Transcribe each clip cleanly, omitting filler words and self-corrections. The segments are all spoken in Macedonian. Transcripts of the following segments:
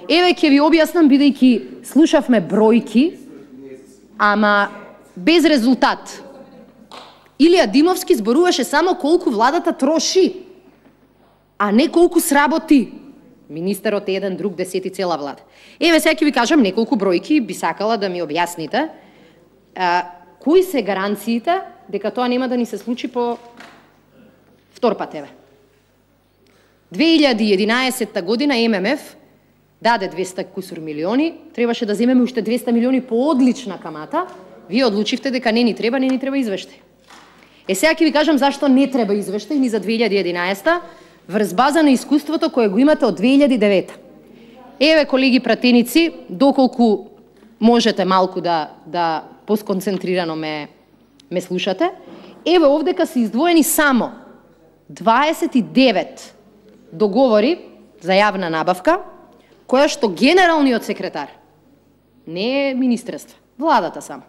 Еве ќе ви објаснам, бидејќи слушавме бројки, ама без резултат. Илија Димовски зборуваше само колку владата троши, а не колку сработи. Министерот е еден, друг, десети, цела влада. Еве сега ќе ви кажам неколку бројки, би сакала да ми објасните. Кои се гаранциите дека тоа нема да ни се случи по втор пат, еве. 2011 година ММФ даде 200 кусур милиони, требаше да земеме уште 200 милиони по одлична камата, вие одлучивте дека не ни треба извештај. Сега ќе ви кажам зашто не треба извештај ни за 2011 врз база на искуството кое го имате од 2009. Еве, колеги пратеници, доколку можете малку да посконцентрирано ме слушате, еве овдека се издвоени само 29 договори за јавна набавка, која што генералниот секретар, не е министерство, владата само,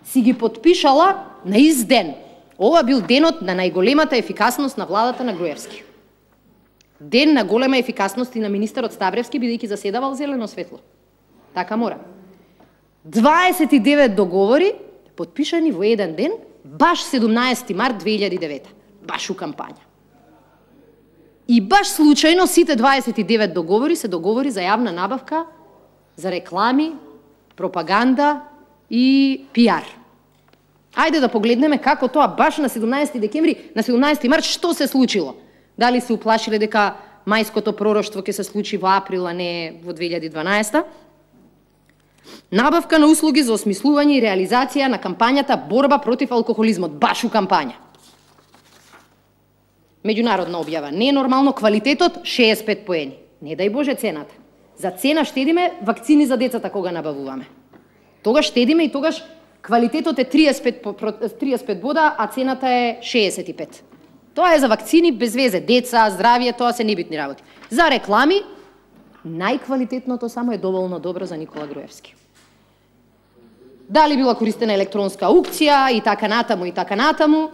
си ги подпишала на ист ден. Ова бил денот на најголемата ефикасност на владата на Груевски. Ден на голема ефикасност и на министерот Ставревски, бидејќи заседавал зелено светло. Така мора. 29 договори подпишани во еден ден, баш 17 март 2009, баш у кампања. И баш случајно сите 29 договори се договори за јавна набавка, за реклами, пропаганда и пиар. Ајде да погледнеме како тоа баш на 17 декември, на 17 март, што се случило. Дали се уплашиле дека мајското пророштво ќе се случи во април, а не во 2012? Набавка на услуги за осмислување и реализација на кампањата борба против алкохолизмот, баш у кампања. Меѓународна објава. Не е нормално, квалитетот 65 поени. Не дај Боже цената. За цена штедиме вакцини за децата кога набавуваме. Тогаш штедиме и тогаш квалитетот е 35 бода, а цената е 65. Тоа е за вакцини без везе, деца, здравје, тоа се небитни работи. За реклами, најквалитетното само е доволно добро за Никола Груевски. Дали била користена електронска аукција и така натаму,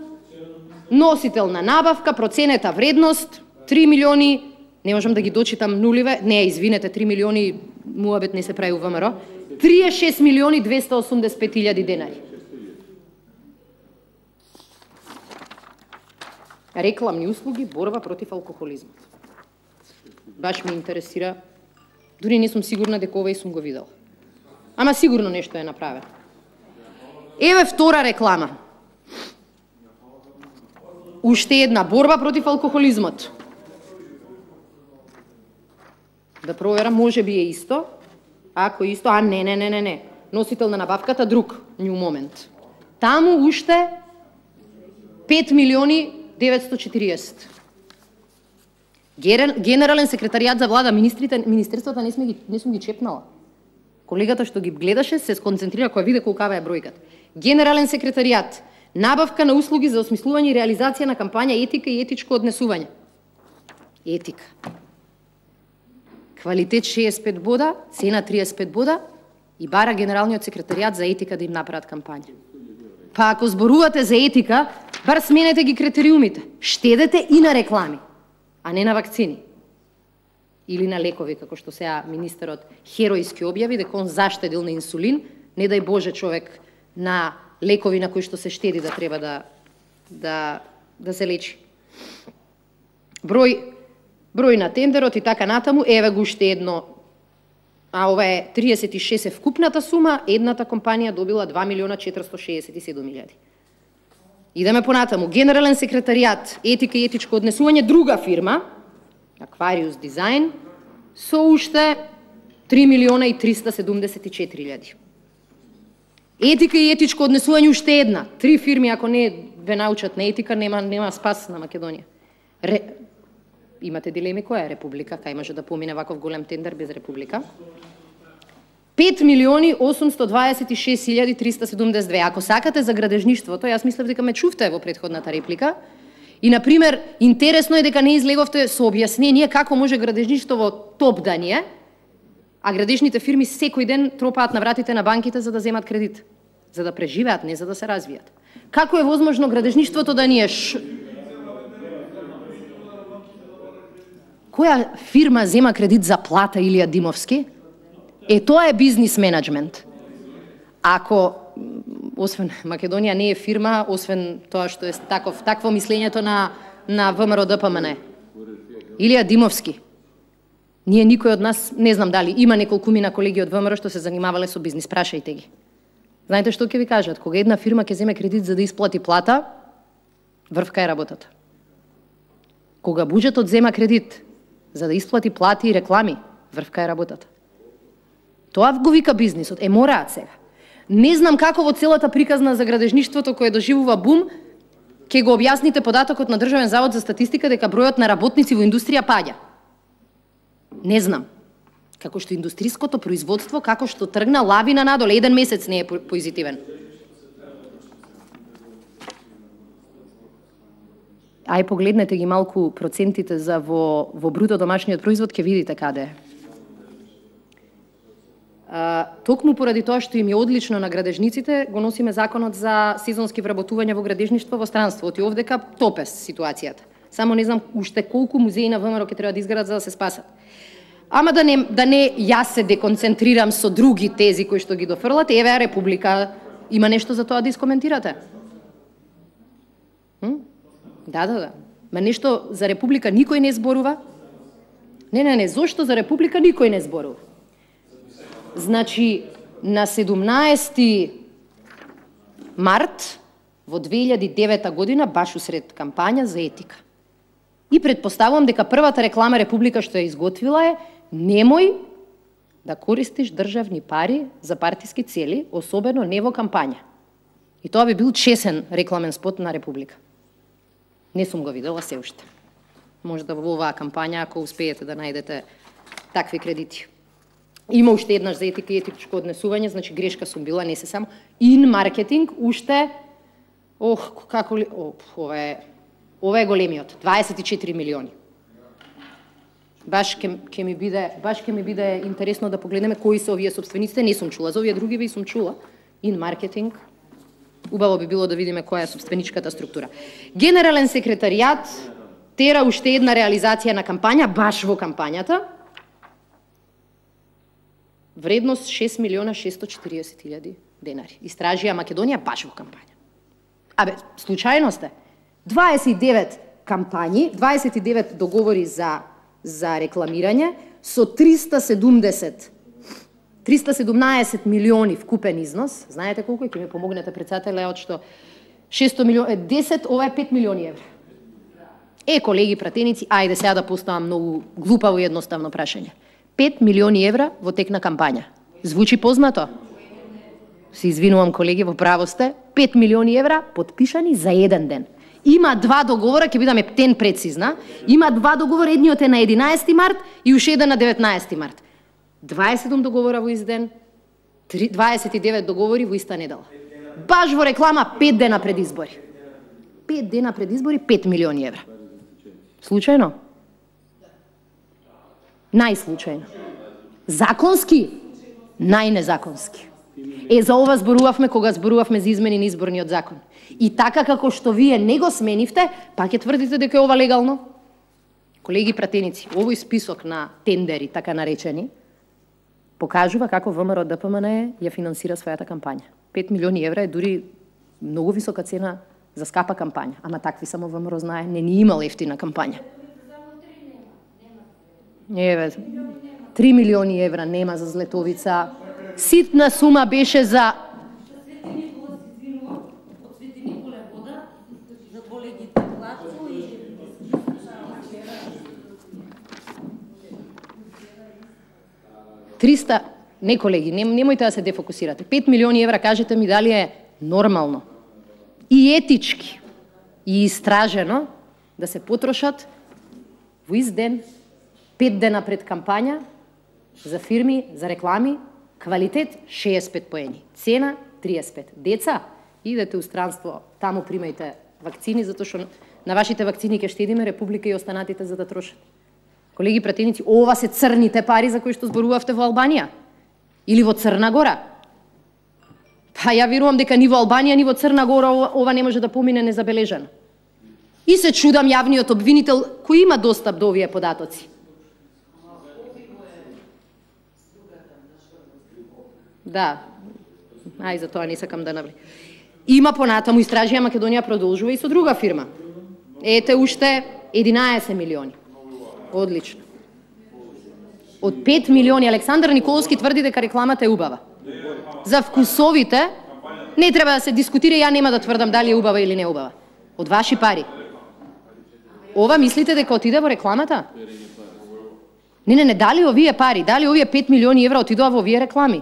носител на набавка, проценета вредност, 3 милиони, не можам да ги дочитам нуливе, не, извинете, 3 милиони, муабет не се прави у ВМРО, 36 милиони 285 илјади денари. Рекламни услуги, борба против алкохолизмот. Баш ме интересира, дури не сум сигурна дека ова и сум го видел. Ама сигурно нешто е направено. Еве втора реклама. Уште една борба против алкохолизмот. Да проверам, може би е исто. Ако исто, не. Носител на набавката друг, New Moment. Таму уште 5 милиони 940. Генерален секретаријат за влада, министерствата не сум ги чепнала. Колегата што ги гледаше се сконцентрира кога виде колкава е бројката. Генерален секретаријат, набавка на услуги за осмислување и реализација на кампања етика и етичко однесување. Етика. Квалитет 65 бода, цена 35 бода и бара генералниот секретаријат за етика да им направат кампања. Па ако зборувате за етика, бар сменете ги критериумите. Штедете и на реклами, а не на вакцини. Или на лекови, како што сега министерот херојски објави дека он заштедил на инсулин, не дај Боже човек на лекови на кои што се штеди да треба да се лечи. Број на тендерот и така натаму, еве го уште едно, а ова е 36 е вкупната сума, едната компанија добила 2 милиона 467 илјади. Идеме понатаму. Генерален секретаријат, етика и етичко однесување, друга фирма, Aquarius Design, со уште 3 милиона и 374 илјади. Етика и етичко однесување уште една. 3 фирми, ако не ве научат на етика, нема спас на Македонија. Имате дилеми која е Република, кај може да помине ваков голем тендер без Република. 5 милиони 826 илјади 372. Ако сакате за градежништвото, јас мислев дека ме чувте во претходната реплика. И, например, интересно е дека не излеговте со објаснение како може градежништво топ да ни е, а градежните фирми секој ден тропаат на вратите на банките за да земат кредит, за да преживеат, не за да се развијат. Како е возможно градежништвото да ни е Која фирма зема кредит за плата Илија Димовски? Тоа е бизнис менеджмент. Ако, освен Македонија не е фирма, освен тоа што е такво мислењето на ВМРО ДПМН. Илија Димовски. Ние никој од нас, не знам дали има неколкумина колеги од ВМРО што се занимавале со бизнис, прашајте ги. Знаете што ќе ви кажат? Кога една фирма ќе земе кредит за да исплати плата, врвка е работата. Кога буџетот зема кредит за да исплати плати и реклами, врвка е работата. Тоа го вика бизнисот. Мораат сега. Не знам како во целата приказна за градежништвото кој доживува бум, ќе го објасните податокот на Државен завод за статистика дека бројот на работници во индустрија паѓа. Не знам. Како што индустриското производство, како што тргна лавина надоле, еден месец не е позитивен. Ај погледнете ги малку процентите за во бруто домашниот производ, ќе видите каде е. Токму поради тоа што им е одлично на градежниците, го носиме законот за сезонски вработување во градежништво во странство. И овдека топес ситуацијата. Само не знам уште колку музеи на ВМРО ќе треба да изградат за да се спасат. Ама да не јас се деконцентрирам со други тези кои што ги дофрлате, еве Република има нешто за тоа да искоментирате? Да. Ма нешто за Република никој не зборува? Не, зошто за Република никој не зборува? Значи, на 17 март во 2009 година, баш усред кампања за етика. И предпоставувам дека првата реклама Република што ја изготвила е: немој да користиш државни пари за партиски цели, особено не во кампања. И тоа би бил чесен рекламен спот на Република. Не сум го видела се уште. Може да во оваа кампања, ако успеете да најдете такви кредити. Има уште еднаш за етика и етичко однесување, значи грешка сум била, не се само. Ин маркетинг уште, ова е големиот, 24 милиони. Баш ќе ми биде интересно да погледнеме кои се овие собствениците, не сум чула, за овие други ви сум чула. Ин маркетинг, убаво би било да видиме која е собственичката структура. Генерален секретаријат тера уште една реализација на кампања, баш во кампањата, вредност 6.640.000 денари. Истражија Македонија баш во кампања. Случајно сте. 29 кампањи, 29 договори за рекламирање со 317 милиони вкупен износ. Знаете колку е? Ќе ми помогнете председателе, од што 600 милиони, 10, ова е 5 милиони евра. Колеги пратеници, ајде сега да поставам многу глупаво и едноставно прашање. 5 милиони евра во тек на кампања. Звучи познато? Се извинувам, колеги, во право сте. 5 милиони евра подпишани за еден ден. Има два договора, ќе бидам ептен прецизна. Има два договора, едниот е на 11 март и уште еден на 19 март. 27 договора во ист ден, 29 договори во иста недела. Баш во реклама 5 дена пред избори. 5 дена пред избори, 5 милиони евра. Случајно? Најслучајно. Законски? Најнезаконски. За ова зборувавме кога зборувавме за измени на изборниот закон. И така како што вие не го сменивте, пак ќе тврдите дека е ова легално? Колеги пратеници, овој список на тендери, така наречени, покажува како ВМРО ДПМН ја финансира својата кампања. 5 милиони евра е дури многу висока цена за скапа кампања. Ама такви само ВМРО знае, не ни имал ефтина кампања. 3 милиони евра нема за Злетовица. Ситна сума беше за... Не, колеги, немојте да се дефокусирате. 5 милиони евра, кажете ми дали е нормално и етички и истражено да се потрошат во ист ден, 5 дена пред кампања, за фирми, за реклами, квалитет 65 поени, цена 35. Деца, идете у странство, таму примајте вакцини, затоа што на вашите вакцини ќе штедиме Република и останатите за да трошат. Колеги пратеници, ова се црните пари за кои што зборувавте во Албанија или во Црна Гора. Ја верувам дека ни во Албанија, ни во Црна Гора ова не може да помине незабележано. И се чудам јавниот обвинител кој има достап до овие податоци. Да. Ај, за тоа не сакам да навлезам. Има понатаму, Истражија Македонија продолжува и со друга фирма. Ете уште 11 милиони. Одлично. Од 5 милиони, Александар Николовски тврди дека рекламата е убава. За вкусовите не треба да се дискутира, ја нема да тврдам дали е убава или не е убава. Од ваши пари. Ова мислите дека отиде во рекламата? Не, дали овие пари, дали овие 5 милиони евра отидоа во овие реклами?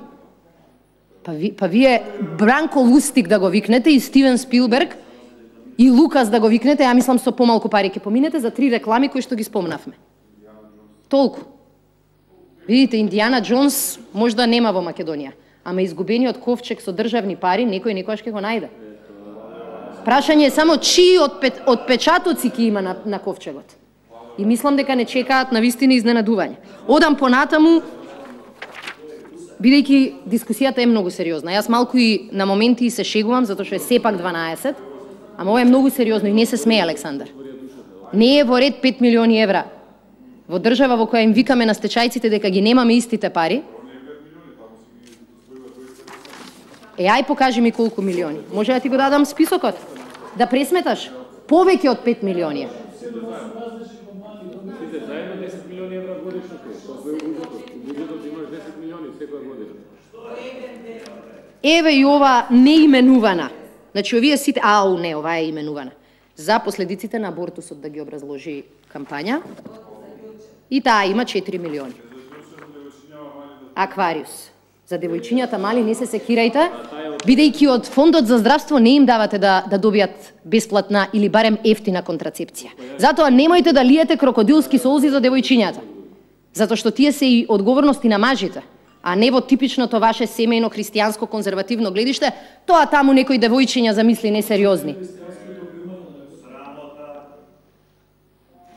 Па вие Бранко Лустик да го викнете и Стивен Спилберг и Лукас да го викнете, ја мислам со помалку пари ќе поминете за 3 реклами кои што ги спомнавме. Толку. Видите, Индијана Джонс можда нема во Македонија, ама изгубениот ковчег со државни пари некој некојаш ќе го најде. Прашање е само чии отпечатоци ќе има на ковчегот. И мислам дека не чекаат на вистина изненадување. Одам понатаму, бидејќи дискусијата е многу сериозна. Јас малку и на моменти се шегувам, затоа што е сепак 12, ама ова е многу сериозно и не се смее, Александар. Не е во ред 5 милиони евра. Во држава во која им викаме на стечајците дека ги немаме истите пари. Ај покажи ми колку милиони. Може да ти го дадам списокот? Да пресметаш? Повеќе од 5 милиони. Заедно 10 милиони евра годишно. Буџетот имаш 10 милиони секоја година. Еве и ова неименувана. Значи овие сите, не, ова е именувана. За последиците на абортусот да ги образложи кампања. И таа има 4 милиони. Аквариус. За девојчињата мали не се секирајте, бидејќи од Фондот за здравство не им давате да добијат бесплатна или барем ефтина контрацепција. Затоа немојте да лиете крокодилски солзи за девојчињата. Затоа што тие се и одговорности на мажите, а не во типичното ваше семејно христијанско конзервативно гледиште, тоа таму некои девојчиња замисли несериозни.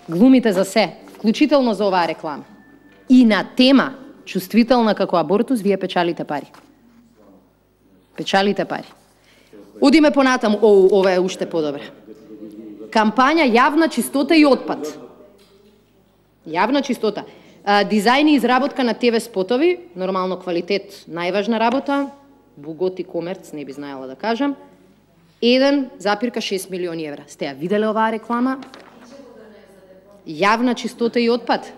Глумите за се, вклучително за оваа реклама. И на тема чувствителна како абортус, вие печалите пари. Печалите пари. Одиме понатаму, ова е уште подобра. Кампања јавна чистота и отпад. Јавна чистота. Дизајн и изработка на ТВ спотови, нормално квалитет, најважна работа, Буготи Комерц, не би знаела да кажам, 1,6 милиони евра. Сте ја виделе оваа реклама? Јавна чистота и отпад.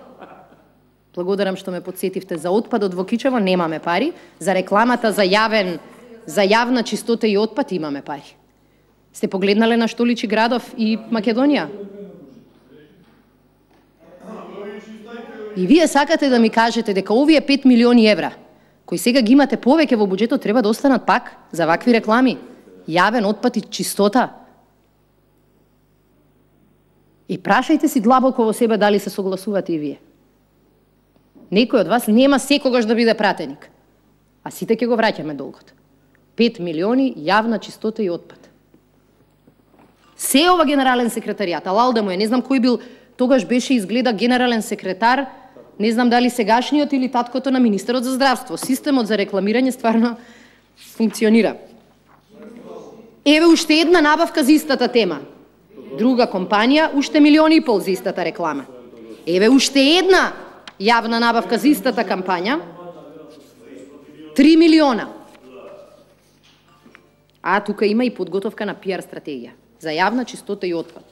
Благодарам што ме подсетивте. За отпадот во Кичево немаме пари, за рекламата за јавна чистота и отпад имаме пари. Сте погледнале на што личи градов и Македонија? И вие сакате да ми кажете дека овие 5 милиони евра, кои сега ги имате повеќе во буџетот, треба да останат пак за вакви реклами? Јавен отпад и чистота? И прашајте си длабоко во себе дали се согласувате и вие. Некој од вас нема секогаш да биде пратеник, а сите ќе го враќаме долгот. 5 милиони јавна чистота и отпад. Се ова генерален секретаријат, алал да му е, не знам кој бил, тогаш беше изгледа генерален секретар, не знам дали сегашниот или таткото на министерот за здравство. Системот за рекламирање стварно функционира. Еве уште една набавка за истата тема. Друга компанија, уште 1,5 милиони за истата реклама. Еве уште една јавна набавка за истата кампања, 3 милиона. А тука има и подготовка на пиар стратегија за јавна чистота и отпад.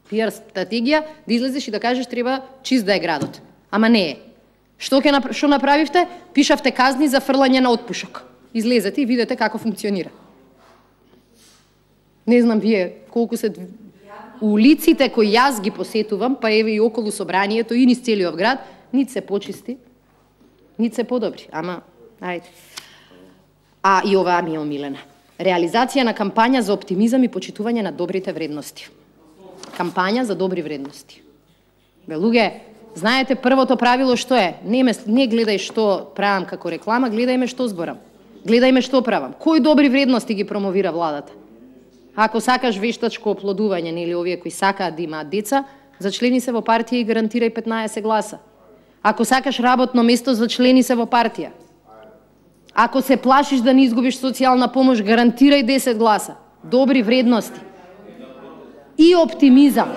Пиар стратегија да излезеш и да кажеш треба чист да е градот. Ама не е. Што направивте? Пишавте казни за фрлање на отпушок. Излезете и видите како функционира. Не знам вие колку се улиците кои јас ги посетувам, па еве и околу собранието и низ целиот град, нит се почисти, нит се подобри. Ама, ајде. А и оваа ми е омилена. Реализација на кампања за оптимизам и почитување на добрите вредности. Кампања за добри вредности. Бе, луѓе, знаете првото правило што е? Не гледај што правам како реклама, гледај ме што зборам. Гледај ме што правам. Кои добри вредности ги промовира владата? Ако сакаш вештачко оплодување или овие кои сакаат да имаат деца, зачлени се во партија и гарантирај 15 гласа. Ако сакаш работно место, зачлени се во партија. Ако се плашиш да не изгубиш социјална помош, гарантирај 10 гласа. Добри вредности. И оптимизам.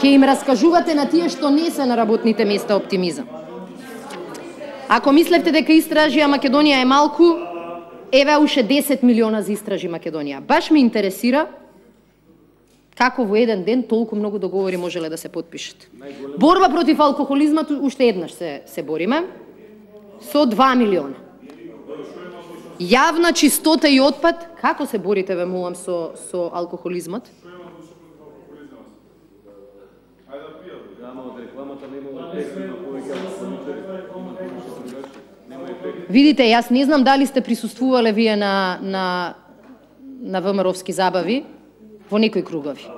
Ке им раскажувате на тие што не се на работните места оптимизам. Ако мислевте дека истражија Македонија е малку, еве уште 10 милиона за истражи Македонија. Баш ме интересира како во еден ден толку многу договори можеле да се потпишат. Борба против алкохолизмот уште еднаш се бориме со 2 милиона. Јавна чистота и отпад, како се борите, ве молам, со алкохолизмот? Видите, јас не знам дали сте присуствувале вие на ВМРО-вски забави во некои кругови.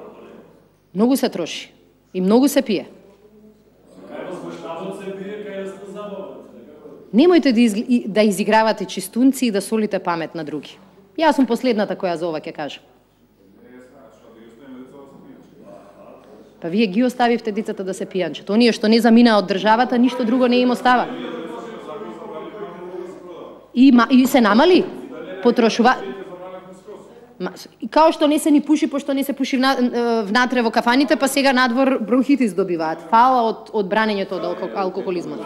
Многу се троши и многу се пие. Немојте да изигравате чистунци и да солите памет на други. Јас сум последната која за ова ќе кажа. Па вие ги оставивте децата да се пијанчат. Оние што не заминаа од државата, ништо друго не им остава. И се намали потрошува. Као што не се ни пуши, пошто не се пуши внатре во кафаните, па сега надвор бронхитис добиваат. Фала од бранењето од алкохолизмот.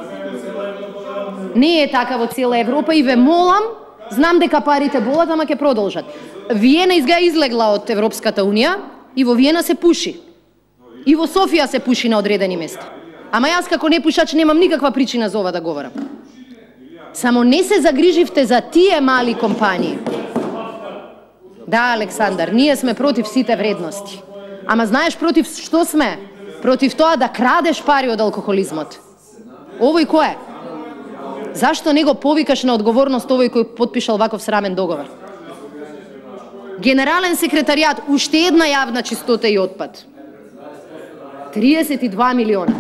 Не е така во цела Европа и ве молам, знам дека парите болат, ама ќе продолжат. Виена излегла од Европската Унија и во Виена се пуши. И во Софија се пуши на одредени места. Ама јас како непушач немам никаква причина за ова да говорам. Само не се загриживте за тие мали компании. Да, Александар, ние сме против сите вредности. Ама знаеш против што сме? Против тоа да крадеш пари од алкохолизмот. Овој кој е? Зашто не го повикаш на одговорност овој кој потпишал ваков срамен договор? Генерален секретаријат, уште една јавна чистота и отпад. 32 милиона.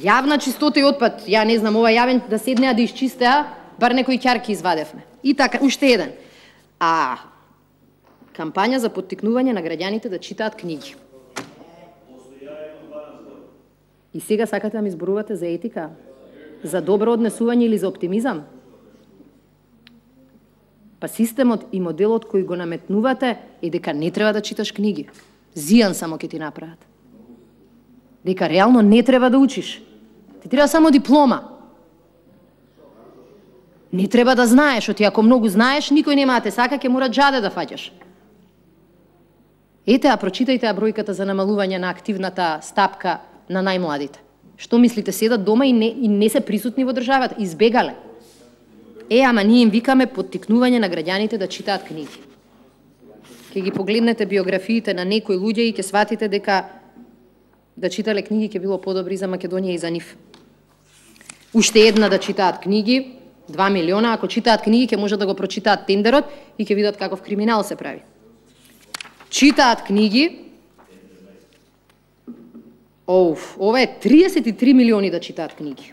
Јавна чистота и отпад, ја не знам, ова јавен да седнеа да изчистеа, бар некои ќарки извадевме. И така, уште еден. А кампања за поттикнување на граѓаните да читаат книги. И сега сакате да ми зборувате за етика, за добро однесување или за оптимизам? Па системот и моделот кој го наметнувате е дека не треба да читаш книги. Зијан само ќе ти направат. Дека реално не треба да учиш. Ти треба само диплома. Не треба да знаеш, оти ако многу знаеш, никој нема да те сака, ќе мора џаде да фаќаш. Ете, а прочитајте бројката за намалување на активната стапка на најмладите. Што мислите, седат дома и не се присутни во државата, избегале. Ама ние им викаме поттикнување на граѓаните да читаат книги. Ке ги погледнете биографиите на некои луѓе и ќе сватите дека да читале книги ќе било подобри за Македонија и за нив. Уште една да читаат книги, 2 милиона, ако читаат книги ќе можат да го прочитаат тендерот и ќе видат каков криминал се прави. Читаат книги. Ова е 33 милиони да читаат книги.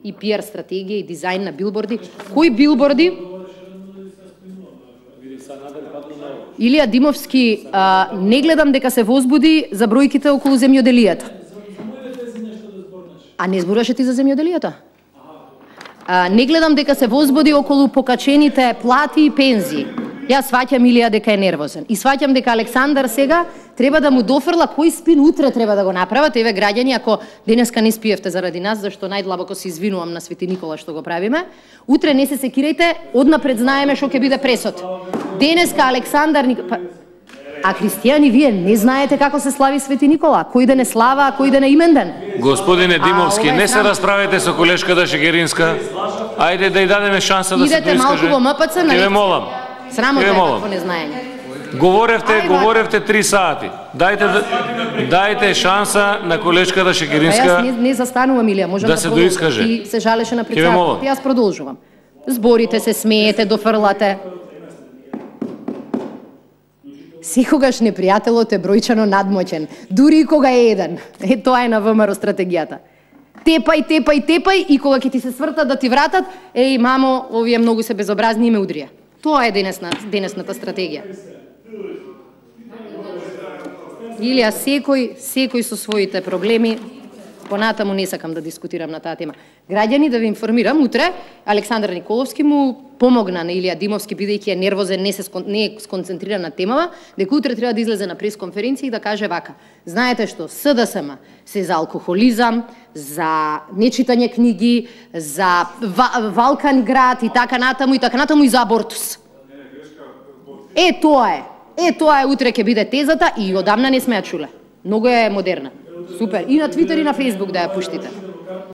И пиар стратегија, и дизајн на билборди. Кои билборди? Илија Димовски, не гледам дека се возбуди за бројките околу земјоделијата. А не зборуваше ти за земјоделијата? Не гледам дека се возбуди околу покачените плати и пензии. Јас сваќам Илија дека е нервозен. И сваќам дека Александар сега треба да му дофрла кој спин утре треба да го направат. Еве граѓани, ако денеска не спиевте заради нас, зашто најдлабоко се извинувам на Свети Никола што го правиме, утре не се секирајте, однапред знаеме што ќе биде пресот. Денеска Александар А христијани, вие не знаете како се слави Свети Никола? Кој да не слава, а кој да не имендан? Господине Димовски, не се расправете со колешката Шегеринска. Ајде да ја дадеме шанса да се доискаже. Идете малку во МПЦ, на ве молам. Срамота е какво незнаење. Говоревте 3 сати. Дайте шанса на колешката Шегеринска. Јас не застанувам, Илија, можам да се доискаже. И се жалеше на председателот. Јас продолжувам. Зборите се, смеете, дофрлате. Секогаш непријателот е бројчано надмоќен, дури и кога е еден. Тоа е на ВМРО стратегијата. Тепај и кога ќе ти се свртат да ти вратат, мамо, овие многу се безобразни и ме удрија. Тоа е денесната стратегија. Илија, секој со своите проблеми, Понатаму не сакам да дискутирам на таа тема. Граѓани, да ви информирам, утре Александар Николовски му помогна на Илија Димовски, бидејќи е нервозен, не е сконцентриран на темава, дека утре треба да излезе на пресконференција и да каже вака: знаете што, СДСМ се за алкохолизам, за нечитање книги, за Валкан град и така натаму и за абортус. Тоа е утре ќе биде тезата и одамна не сме ја чуле. Многу е модерна. Супер. И на Твитер и на Фејсбук да ја пуштите.